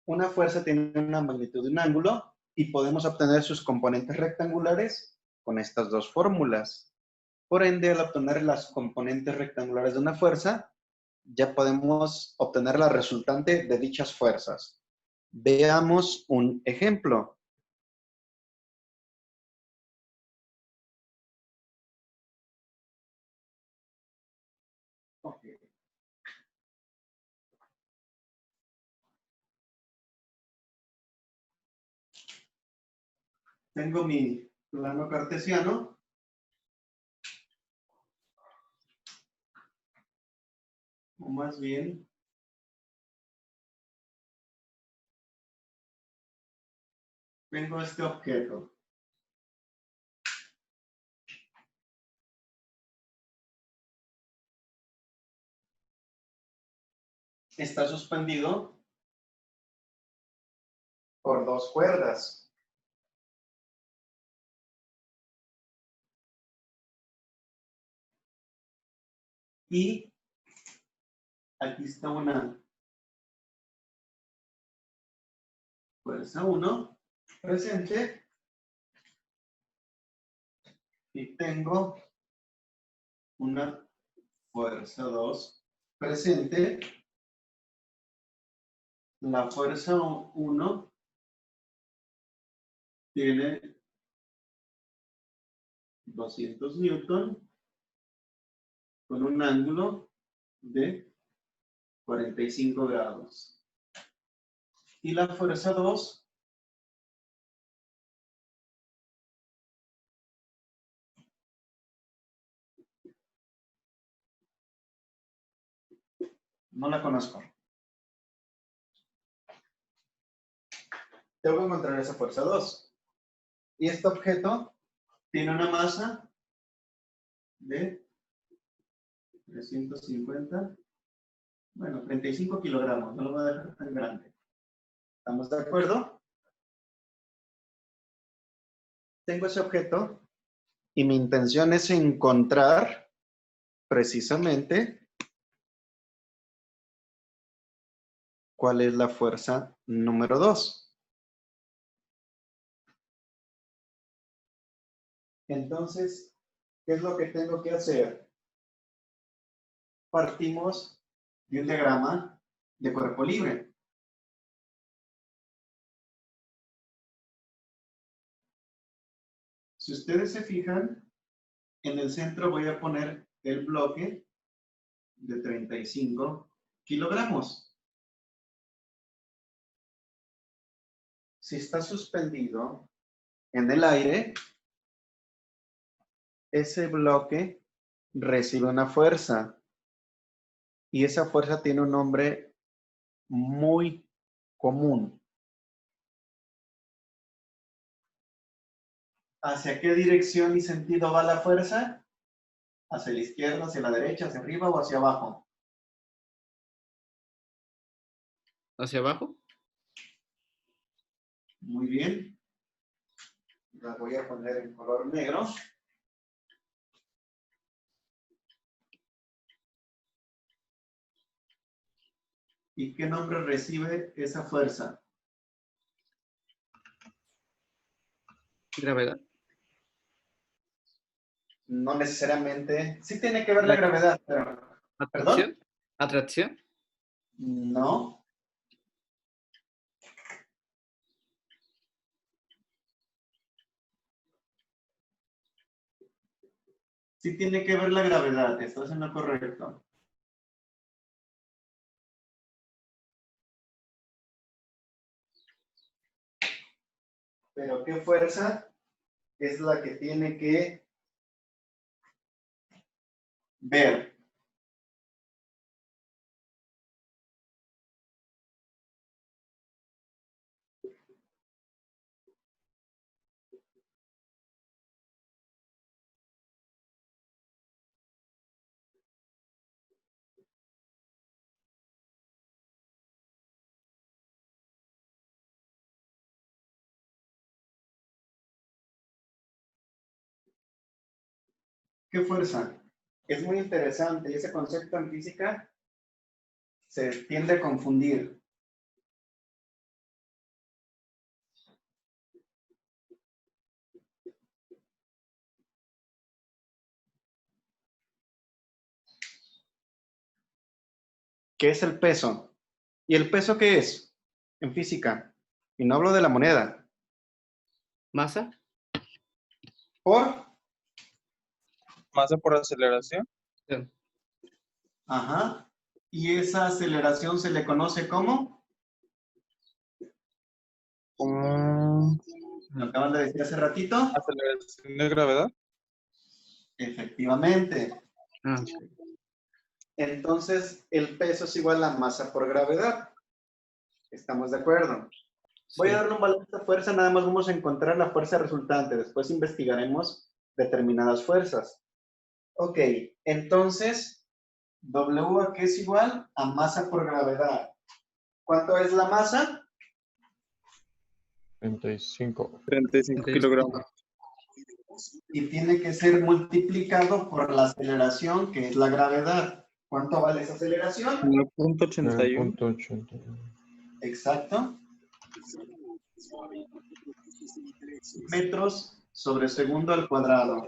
Una fuerza tiene una magnitud de un ángulo y podemos obtener sus componentes rectangulares con estas dos fórmulas. Por ende, al obtener las componentes rectangulares de una fuerza, ya podemos obtener la resultante de dichas fuerzas. Veamos un ejemplo. Okay. Tengo mi plano cartesiano. O más bien, tengo este objeto. Está suspendido por dos cuerdas. Y aquí está una fuerza 1 presente. Y tengo una fuerza 2 presente. La fuerza 1 tiene 200 newton con un ángulo de 45 grados. Y la fuerza 2 no la conozco. Tengo que encontrar esa fuerza 2. Y este objeto tiene una masa de 350, bueno, 35 kilogramos. No lo voy a dejar tan grande. ¿Estamos de acuerdo? Tengo ese objeto y mi intención es encontrar precisamente cuál es la fuerza número 2. Entonces, ¿qué es lo que tengo que hacer? Partimos de un diagrama de cuerpo libre. Si ustedes se fijan, en el centro voy a poner el bloque de 35 kilogramos. Si está suspendido en el aire, ese bloque recibe una fuerza y esa fuerza tiene un nombre muy común. ¿Hacia qué dirección y sentido va la fuerza? ¿Hacia la izquierda, hacia la derecha, hacia arriba o hacia abajo? ¿Hacia abajo? Muy bien. La voy a poner en color negro. ¿Y qué nombre recibe esa fuerza? Gravedad. No necesariamente. Sí tiene que ver la gravedad, pero... ¿Atracción? ¿Perdón? ¿Atracción? No. Sí tiene que ver la gravedad. Estás en lo correcto. Pero ¿qué fuerza es la que tiene que ver? ¿Qué fuerza? Es muy interesante y ese concepto en física se tiende a confundir. ¿Qué es el peso? ¿Y el peso qué es? En física. Y no hablo de la moneda. ¿Masa? ¿Por? Masa por aceleración. Sí. Ajá. ¿Y esa aceleración se le conoce como? Como Lo acaban de decir hace ratito. aceleración de gravedad. Efectivamente. Ah, Entonces, el peso es igual a masa por gravedad. ¿Estamos de acuerdo? Voy sí. a darle un valor a esta fuerza, nada más vamos a encontrar la fuerza resultante. Después investigaremos determinadas fuerzas. Ok, entonces, W aquí es igual a masa por gravedad. ¿Cuánto es la masa? 35. 35 kilogramos. Y tiene que ser multiplicado por la aceleración, que es la gravedad. ¿Cuánto vale esa aceleración? 9.81. 9.81. Exacto. Metros sobre segundo al cuadrado.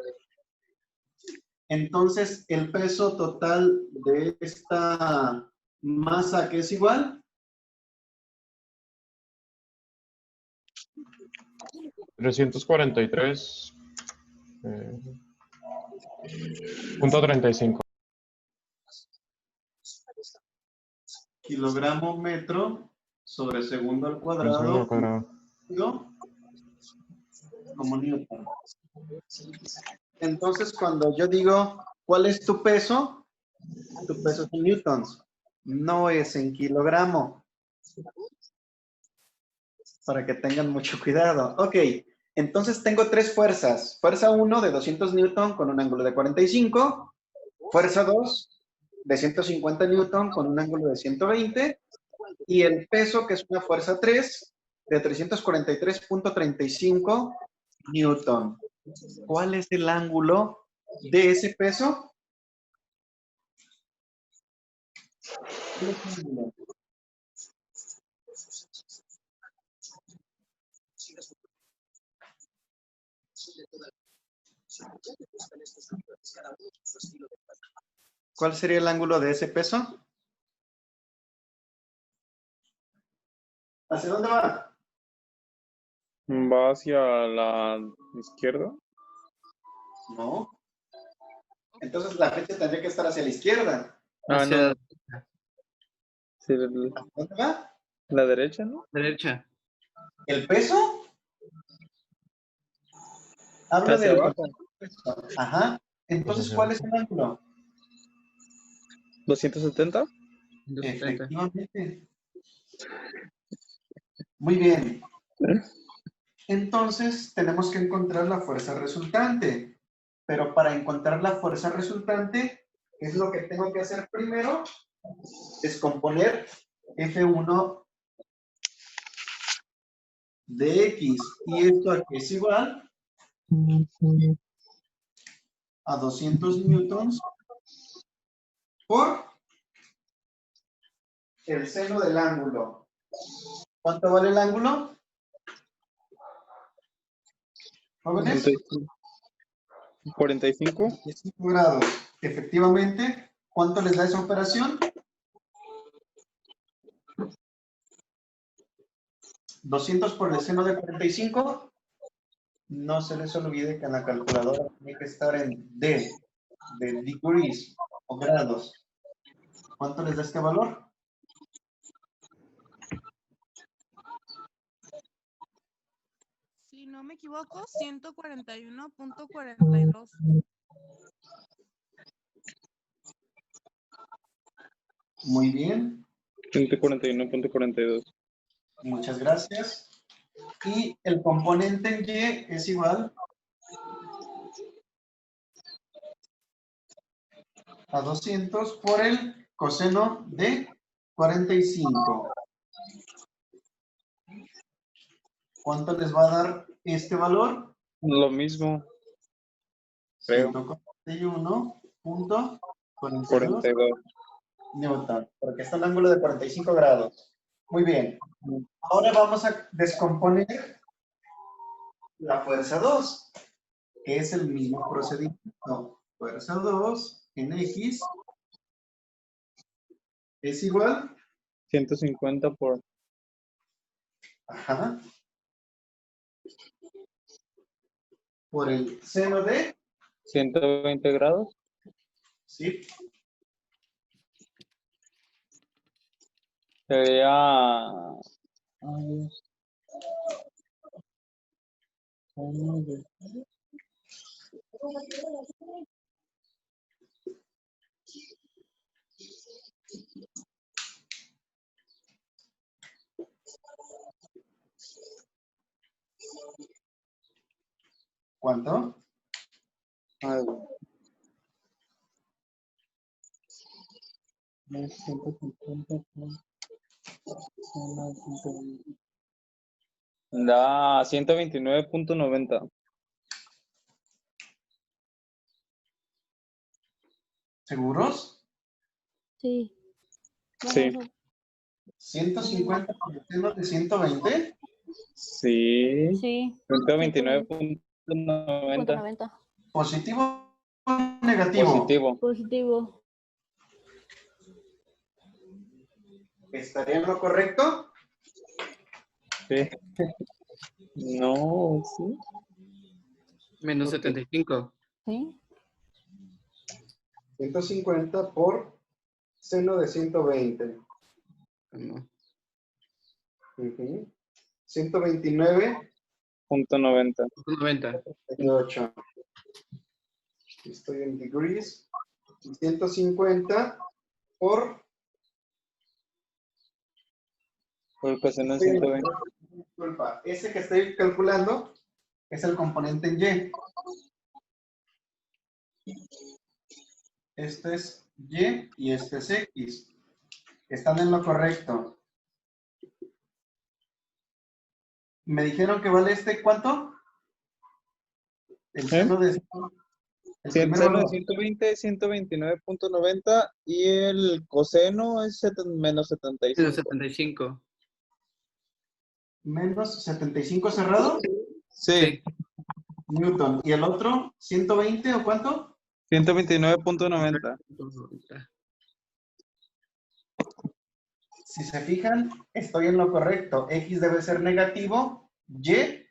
Entonces, el peso total de esta masa, ¿qué es igual? 343. Punto 35. Kilogramo metro sobre segundo al Segundo cuadrado. al cuadrado. Como newton. Entonces, cuando yo digo, ¿cuál es tu peso? Tu peso es en newtons, no es en kilogramo. Para que tengan mucho cuidado. Ok, entonces tengo tres fuerzas. Fuerza 1 de 200 newton con un ángulo de 45. Fuerza 2 de 150 newton con un ángulo de 120. Y el peso, que es una fuerza 3 de 343.35 newton. ¿Cuál es el ángulo de ese peso? ¿Cuál es el ángulo? ¿Cuál sería el ángulo de ese peso? ¿Hacia dónde va? Va hacia la izquierda. No. Entonces la flecha tendría que estar hacia la izquierda. Hacia Sí, ¿Hacia dónde va? la derecha, ¿no? derecha. ¿El peso? Habla Hacia del abajo. peso. Ajá. Entonces, ¿cuál es el ángulo? 270. 270. Efectivamente. Muy bien. Entonces, tenemos que encontrar la fuerza resultante. Pero para encontrar la fuerza resultante, ¿qué es lo que tengo que hacer primero? Descomponer F1 de X. Y esto aquí es igual a 200 newtons por el seno del ángulo. ¿Cuánto vale el ángulo? ¿Jóvenes? 45. 45 grados. Efectivamente, ¿cuánto les da esa operación? 200 por el seno de 45. No se les olvide que en la calculadora tiene que estar en D, de degrees o grados. ¿Cuánto les da este valor? Si no me equivoco, 141.42. Muy bien, 141.42. muchas gracias. Y el componente en Y es igual a 200 por el coseno de 45. ¿Cuánto les va a dar este valor? Lo mismo. Creo. 141.42 42. newton, porque está en ángulo de 45 grados. Muy bien. Ahora vamos a descomponer la fuerza 2, que es el mismo procedimiento. Fuerza 2 en X es igual, 150 por ajá, por el seno de, 120 grados. ¿sí? Sería... ¿Cuánto? Ay, no, 150 por 120. Da 129.90. ¿Seguros? Sí. Sí. 150 por el seno de 120. Sí. Sí. 129.90. 90. ¿Positivo o negativo? Positivo. Positivo. ¿Estaría en lo correcto? Sí. No, sí. Menos Ok. 75. Sí. 150 por seno de 120. No. Ujú. 129.8. Punto 90. 90. Estoy en degrees. 150 por... Por coseno de 120. Disculpa, ese que estoy calculando es el componente en Y. Este es Y y este es X. Están en lo correcto. Me dijeron que vale este, ¿cuánto? El seno de... El Si el primer seno de valor. 120 es 129.90 y el coseno es menos Menos 75. 75. Menos 75 cerrado. Sí, Newton. ¿Y el otro? ¿120 o cuánto? 129.90. Si se fijan, estoy en lo correcto. X debe ser negativo, Y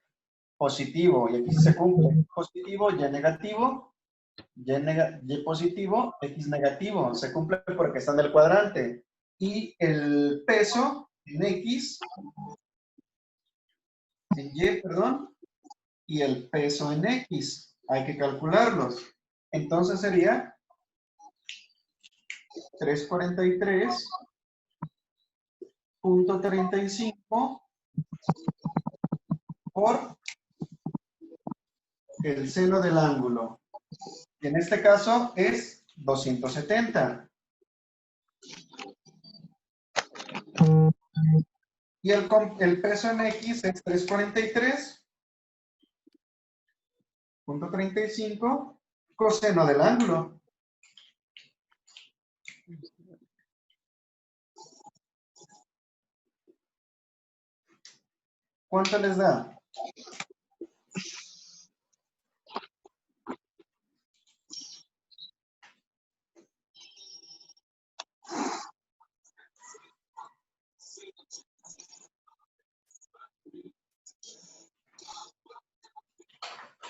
positivo. Y aquí sí se cumple. Positivo, Y negativo, Y positivo, X negativo. Se cumple porque está en el cuadrante. Y el peso en X, en Y, perdón, y el peso en X. Hay que calcularlos. Entonces sería 343.35 por el seno del ángulo. En este caso es 270. Y el peso en X es 343.35 coseno del ángulo. ¿Cuánto les da?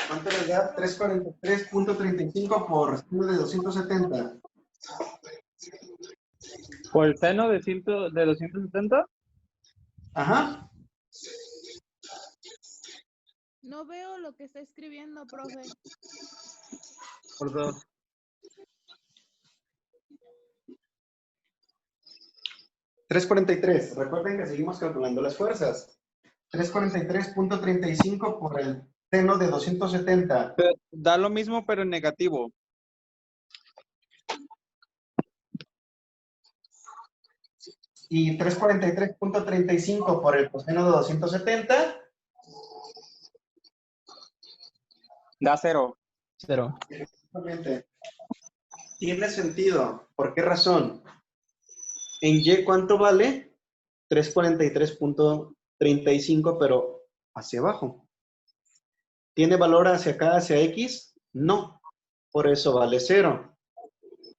¿Cuánto les da? 343.35 por seno de 270. ¿Por el seno de 270? Ajá. No veo lo que está escribiendo, profe. Por 2. 343. Recuerden que seguimos calculando las fuerzas. 343.35 por el seno de 270. Da lo mismo, pero en negativo. Y 343.35 por el coseno de 270. Da 0. 0. Exactamente. Tiene sentido. ¿Por qué razón? En Y, ¿cuánto vale? 343.35, pero hacia abajo. ¿Tiene valor hacia acá, hacia X? No. Por eso vale 0.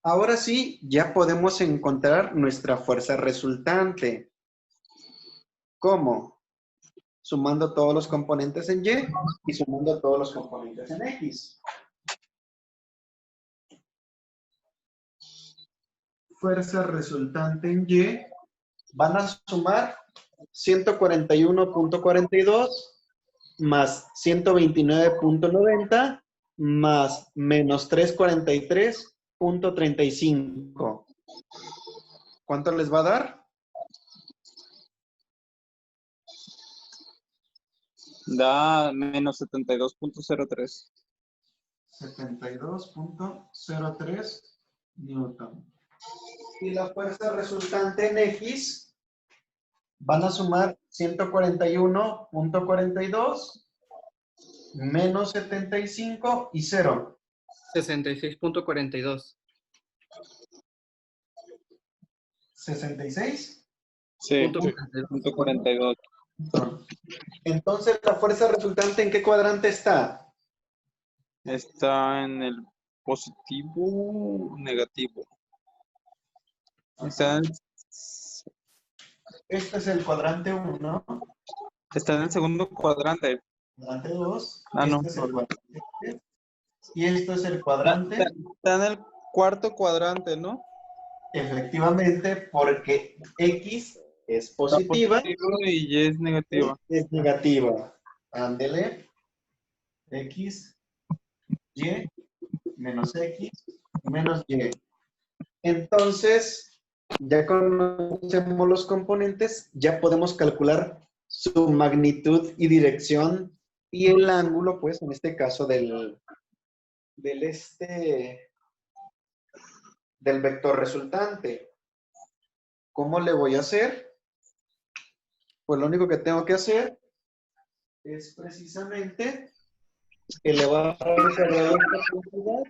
Ahora sí, ya podemos encontrar nuestra fuerza resultante. ¿Cómo? Sumando todos los componentes en Y y sumando todos los componentes en X. Fuerza resultante en Y van a sumar 141.42 más 129.90 más menos 343.35. ¿Cuánto les va a dar? Da menos 72.03. 72.03 newton. Y la fuerza resultante en X van a sumar 141.42 menos 75 y 0. 66.42. 66. Sí, Punto Sí. 42. Entonces, la fuerza resultante, ¿en qué cuadrante está? Está en el positivo negativo. Está Este es el cuadrante 1, en el segundo cuadrante. cuadrante 2, Ah, no. este es el cuadrante 3, y esto es el Está, cuadrante, está en el cuarto cuadrante, ¿no? efectivamente, porque X es Está positiva positivo y Y es negativa. y es negativa. Ándele. X, Y, menos X, menos Y. Entonces, ya conocemos los componentes, ya podemos calcular su magnitud y dirección y el ángulo, pues, en este caso del vector resultante. ¿Cómo le voy a hacer? Pues lo único que tengo que hacer es precisamente elevar al cuadrado esta cantidad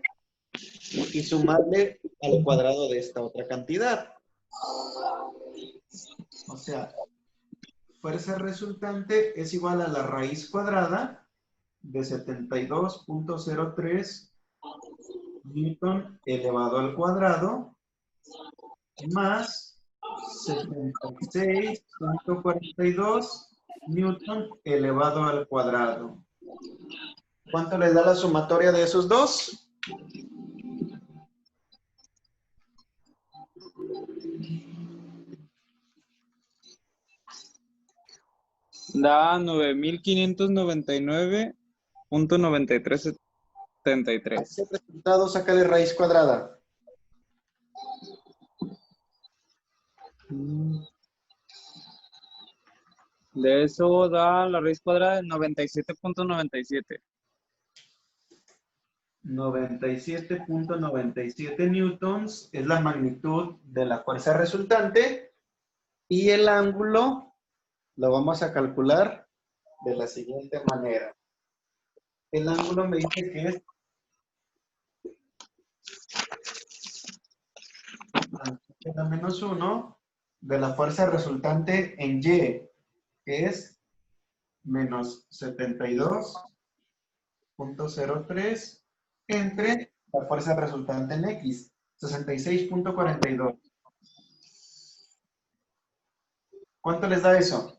y sumarle al cuadrado de esta otra cantidad. O sea, fuerza resultante es igual a la raíz cuadrada de 72.03 newton elevado al cuadrado más 76.42 newton elevado al cuadrado. ¿Cuánto le da la sumatoria de esos dos? Da 9.599.9373. Ese resultado, sácale raíz cuadrada. De eso da la raíz cuadrada de 97.97. 97.97 newtons es la magnitud de la fuerza resultante y el ángulo lo vamos a calcular de la siguiente manera. El ángulo me dice que es la menos 1 de la fuerza resultante en Y, que es menos 72.03 entre la fuerza resultante en X, 66.42. ¿Cuánto les da eso?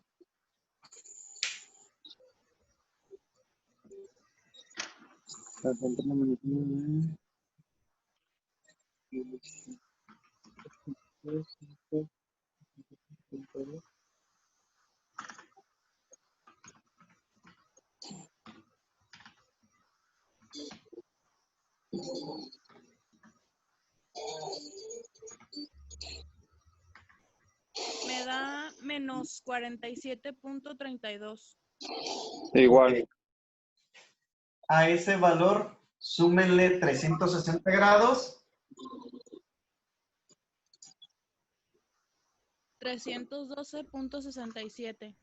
Me da menos 47.32. Igual. Ok. A ese valor, súmenle 360 grados. 312.67.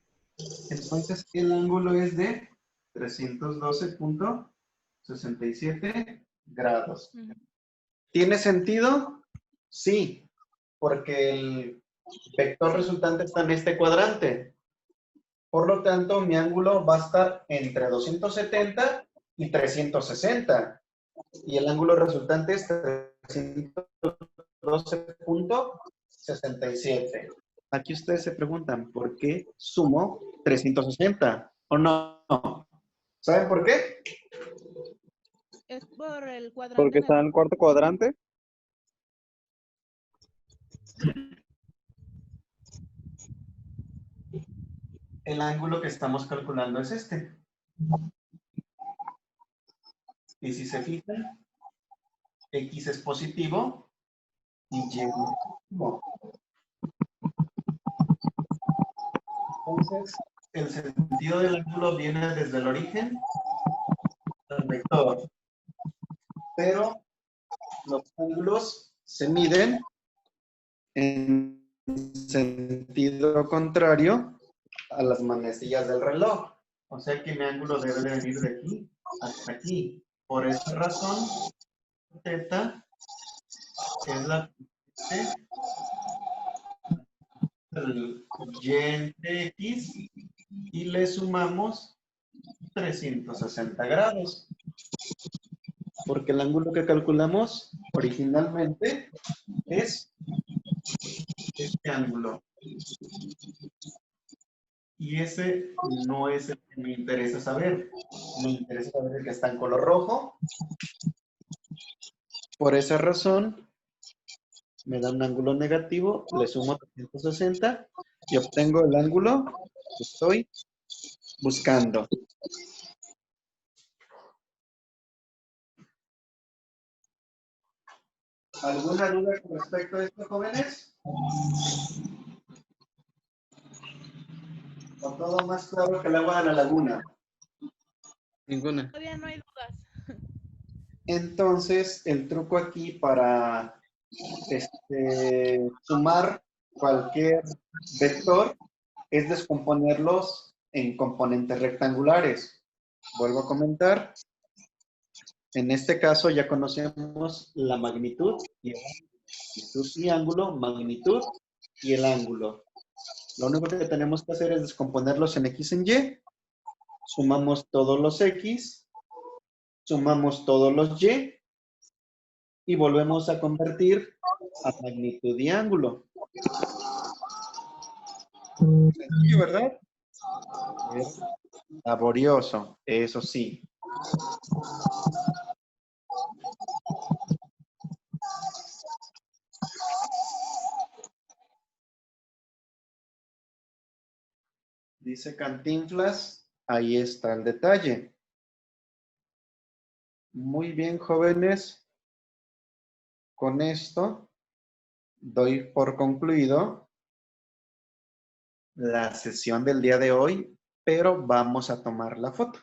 Entonces, el ángulo es de 312.67 grados. Ujú. ¿Tiene sentido? Sí, porque el vector resultante está en este cuadrante. Por lo tanto, mi ángulo va a estar entre 270 y 360. Y el ángulo resultante es 312.67. Aquí ustedes se preguntan, ¿por qué sumo 360? ¿O no? ¿Saben por qué? Es por el cuadrante. Porque está en el cuarto cuadrante. El ángulo que estamos calculando es este. Y si se fijan, X es positivo y Y es negativo. Entonces, el sentido del ángulo viene desde el origen al vector. Pero los ángulos se miden en sentido contrario a las manecillas del reloj. O sea que mi ángulo debe de venir de aquí hasta aquí. Por esa razón, θ es la del y entre x y le sumamos 360 grados. Porque el ángulo que calculamos originalmente es este ángulo. Y ese no es el que me interesa saber. Me interesa saber el que está en color rojo. Por esa razón, me da un ángulo negativo, le sumo 360 y obtengo el ángulo que estoy buscando. ¿Alguna duda con respecto a esto, jóvenes? ¿O todo más claro que el agua de la laguna? Ninguna. Todavía no hay dudas. Entonces, el truco aquí para sumar cualquier vector es descomponerlos en componentes rectangulares. Vuelvo a comentar. En este caso ya conocemos la magnitud y ángulo, magnitud y el ángulo. Lo único que tenemos que hacer es descomponerlos en X en Y. Sumamos todos los X, sumamos todos los y volvemos a convertir a magnitud y ángulo. Sencillo, ¿verdad? Laborioso, eso sí. Dice Cantinflas, ahí está el detalle. Muy bien, jóvenes. Con esto doy por concluido la sesión del día de hoy, pero vamos a tomar la foto.